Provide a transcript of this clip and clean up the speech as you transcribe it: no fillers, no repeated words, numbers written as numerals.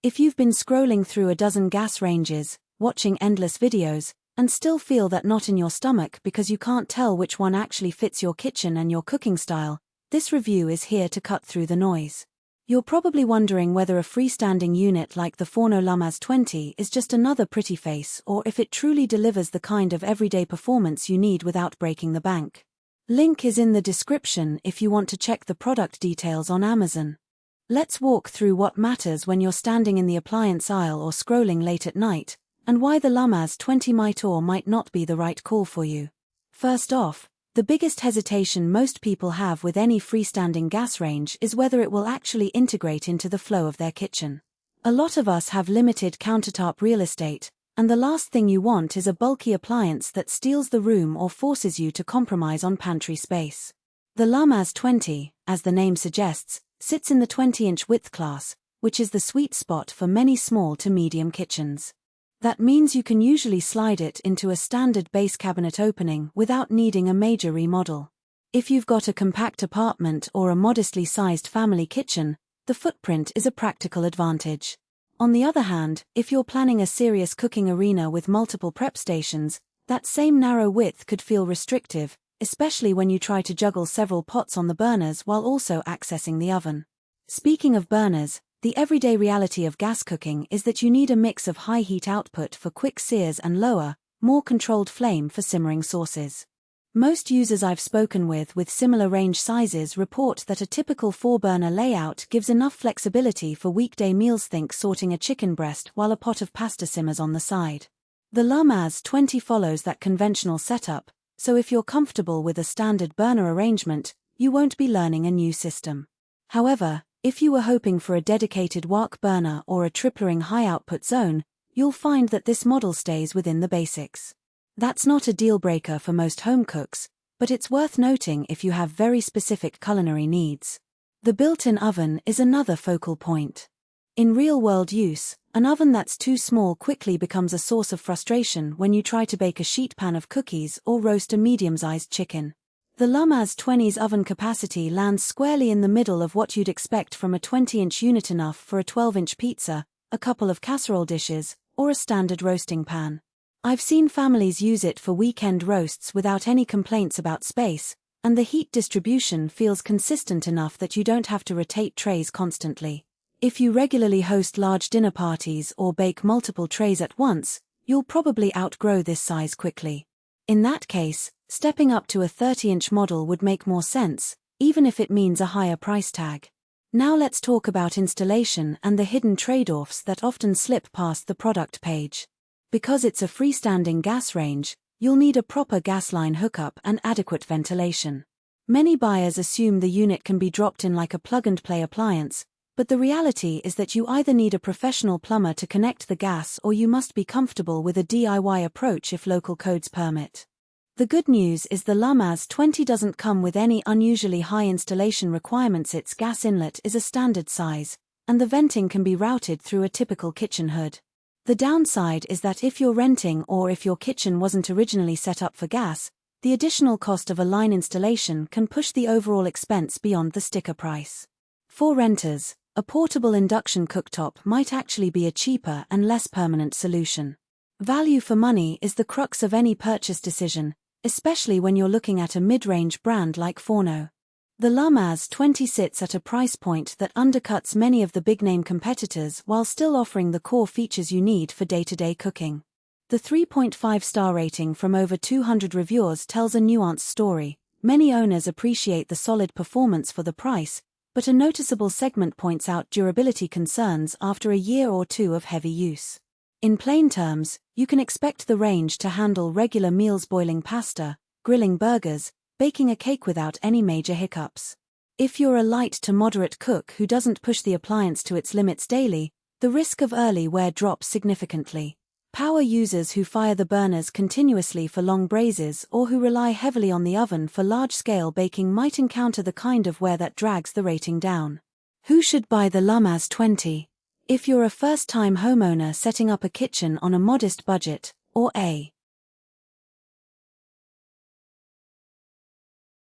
If you've been scrolling through a dozen gas ranges, watching endless videos, and still feel that knot in your stomach because you can't tell which one actually fits your kitchen and your cooking style, this review is here to cut through the noise. You're probably wondering whether a freestanding unit like the Forno Lumaz 20 is just another pretty face or if it truly delivers the kind of everyday performance you need without breaking the bank. Link is in the description if you want to check the product details on Amazon. Let's walk through what matters when you're standing in the appliance aisle or scrolling late at night, and why the Lumaz 20 might or might not be the right call for you. First off, the biggest hesitation most people have with any freestanding gas range is whether it will actually integrate into the flow of their kitchen. A lot of us have limited countertop real estate, and the last thing you want is a bulky appliance that steals the room or forces you to compromise on pantry space. The Lumaz 20, as the name suggests, sits in the 20-inch width class, which is the sweet spot for many small to medium kitchens. That means you can usually slide it into a standard base cabinet opening without needing a major remodel. If you've got a compact apartment or a modestly sized family kitchen, the footprint is a practical advantage. On the other hand, if you're planning a serious cooking arena with multiple prep stations, that same narrow width could feel restrictive, especially when you try to juggle several pots on the burners while also accessing the oven. Speaking of burners, the everyday reality of gas cooking is that you need a mix of high heat output for quick sears and lower, more controlled flame for simmering sauces. Most users I've spoken with similar range sizes report that a typical 4-burner layout gives enough flexibility for weekday meals. Think sorting a chicken breast while a pot of pasta simmers on the side. The Lumaz 20 follows that conventional setup, so if you're comfortable with a standard burner arrangement, you won't be learning a new system. However, if you were hoping for a dedicated wok burner or a triplering high-output zone, you'll find that this model stays within the basics. That's not a deal-breaker for most home cooks, but it's worth noting if you have very specific culinary needs. The built-in oven is another focal point. In real-world use, an oven that's too small quickly becomes a source of frustration when you try to bake a sheet pan of cookies or roast a medium-sized chicken. The Lumaz 20's oven capacity lands squarely in the middle of what you'd expect from a 20-inch unit, enough for a 12-inch pizza, a couple of casserole dishes, or a standard roasting pan. I've seen families use it for weekend roasts without any complaints about space, and the heat distribution feels consistent enough that you don't have to rotate trays constantly. If you regularly host large dinner parties or bake multiple trays at once, you'll probably outgrow this size quickly. In that case, stepping up to a 30-inch model would make more sense, even if it means a higher price tag. Now let's talk about installation and the hidden trade-offs that often slip past the product page. Because it's a freestanding gas range, you'll need a proper gas line hookup and adequate ventilation. Many buyers assume the unit can be dropped in like a plug-and-play appliance, but the reality is that you either need a professional plumber to connect the gas or you must be comfortable with a DIY approach if local codes permit. The good news is the Lumaz 20 doesn't come with any unusually high installation requirements. Its gas inlet is a standard size, and the venting can be routed through a typical kitchen hood. The downside is that if you're renting or if your kitchen wasn't originally set up for gas, the additional cost of a line installation can push the overall expense beyond the sticker price. For renters, a portable induction cooktop might actually be a cheaper and less permanent solution. Value for money is the crux of any purchase decision, especially when you're looking at a mid-range brand like Forno. The Lumaz 20 sits at a price point that undercuts many of the big-name competitors while still offering the core features you need for day-to-day cooking. The 3.5-star rating from over 200 reviewers tells a nuanced story. Many owners appreciate the solid performance for the price, but a noticeable segment points out durability concerns after a year or two of heavy use. In plain terms, you can expect the range to handle regular meals, boiling pasta, grilling burgers, baking a cake without any major hiccups. If you're a light to moderate cook who doesn't push the appliance to its limits daily, the risk of early wear drops significantly. Power users who fire the burners continuously for long braises or who rely heavily on the oven for large-scale baking might encounter the kind of wear that drags the rating down. Who should buy the Lumaz 20? If you're a first-time homeowner setting up a kitchen on a modest budget, or a